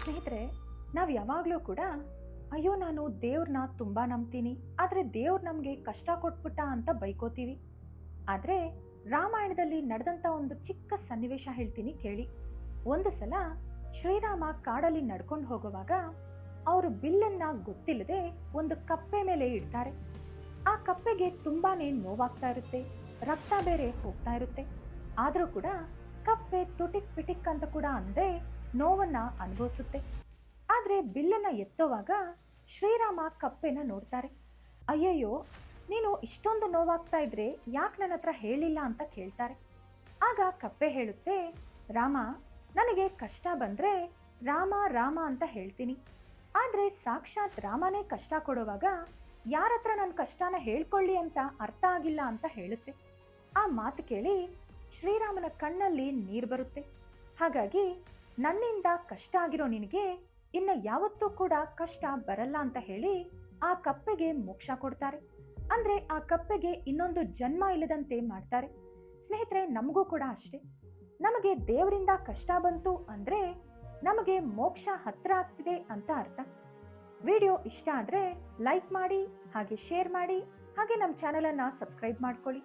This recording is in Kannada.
ಸ್ನೇಹಿತರೆ, ನಾವು ಯಾವಾಗಲೂ ಕೂಡ ಅಯ್ಯೋ ನಾನು ದೇವ್ರನ್ನ ತುಂಬ ನಂಬ್ತೀನಿ, ಆದರೆ ದೇವ್ರು ನಮಗೆ ಕಷ್ಟ ಕೊಟ್ಬಿಟ್ಟ ಅಂತ ಬೈಕೋತೀವಿ. ಆದರೆ ರಾಮಾಯಣದಲ್ಲಿ ನಡೆದಂಥ ಒಂದು ಚಿಕ್ಕ ಸನ್ನಿವೇಶ ಹೇಳ್ತೀನಿ ಕೇಳಿ. ಒಂದು ಸಲ ಶ್ರೀರಾಮ ಕಾಡಲ್ಲಿ ನಡ್ಕೊಂಡು ಹೋಗುವಾಗ ಅವರು ಬಿಲ್ಲನ್ನ ಗೊತ್ತಿಲ್ಲದೆ ಒಂದು ಕಪ್ಪೆ ಮೇಲೆ ಇಡ್ತಾರೆ. ಆ ಕಪ್ಪೆಗೆ ತುಂಬಾನೇ ನೋವಾಗ್ತಾ ಇರುತ್ತೆ, ರಕ್ತ ಬೇರೆ ಹೋಗ್ತಾ ಇರುತ್ತೆ. ಆದರೂ ಕೂಡ ಕಪ್ಪೆ ತುಟಿಕ್ ಪಿಟಿಕ್ ಅಂತ ಕೂಡ ಅಂದೆ ನೋವನ್ನ ಅನುಭವಿಸುತ್ತೆ. ಆದ್ರೆ ಬಿಲ್ಲನ್ನ ಎತ್ತೋವಾಗ ಶ್ರೀರಾಮ ಕಪ್ಪೆನ ನೋಡ್ತಾರೆ. ಅಯ್ಯಯ್ಯೋ, ನೀನು ಇಷ್ಟೊಂದು ನೋವಾಗ್ತಾ ಇದ್ರೆ ಯಾಕೆ ನನ್ನ ಹತ್ರ ಹೇಳಿಲ್ಲ ಅಂತ ಕೇಳ್ತಾರೆ. ಆಗ ಕಪ್ಪೆ ಹೇಳುತ್ತೆ, ರಾಮ, ನನಗೆ ಕಷ್ಟ ಬಂದ್ರೆ ರಾಮ ರಾಮ ಅಂತ ಹೇಳ್ತೀನಿ. ಆದ್ರೆ ಸಾಕ್ಷಾತ್ ರಾಮನೇ ಕಷ್ಟ ಕೊಡುವಾಗ ಯಾರ ಹತ್ರ ನನ್ನ ಕಷ್ಟನ ಹೇಳ್ಕೊಳ್ಳಿ ಅಂತ ಅರ್ಥ ಆಗಿಲ್ಲ ಅಂತ ಹೇಳುತ್ತೆ. ಆ ಮಾತು ಕೇಳಿ ಶ್ರೀರಾಮನ ಕಣ್ಣಲ್ಲಿ ನೀರು ಬರುತ್ತೆ. ಹಾಗಾಗಿ ನನ್ನಿಂದ ಕಷ್ಟ ಆಗಿರೋ ನಿನಗೆ ಇನ್ನು ಯಾವತ್ತೂ ಕೂಡ ಕಷ್ಟ ಬರಲ್ಲ ಅಂತ ಹೇಳಿ ಆ ಕಪ್ಪೆಗೆ ಮೋಕ್ಷ ಕೊಡ್ತಾರೆ. ಅಂದ್ರೆ ಆ ಕಪ್ಪೆಗೆ ಇನ್ನೊಂದು ಜನ್ಮ ಇಲ್ಲದಂತೆ ಮಾಡ್ತಾರೆ. ಸ್ನೇಹಿತರೆ, ನಮಗೂ ಕೂಡ ಅಷ್ಟೇ. ನಮಗೆ ದೇವರಿಂದ ಕಷ್ಟ ಬಂತು ಅಂದ್ರೆ ನಮಗೆ ಮೋಕ್ಷ ಹತ್ರ ಆಗ್ತಿದೆ ಅಂತ ಅರ್ಥ. ವಿಡಿಯೋ ಇಷ್ಟ ಆದ್ರೆ ಲೈಕ್ ಮಾಡಿ, ಹಾಗೆ ಶೇರ್ ಮಾಡಿ, ಹಾಗೆ ನಮ್ಮ ಚಾನೆಲ್ ಅನ್ನ ಸಬ್ಸ್ಕ್ರೈಬ್ ಮಾಡ್ಕೊಳ್ಳಿ.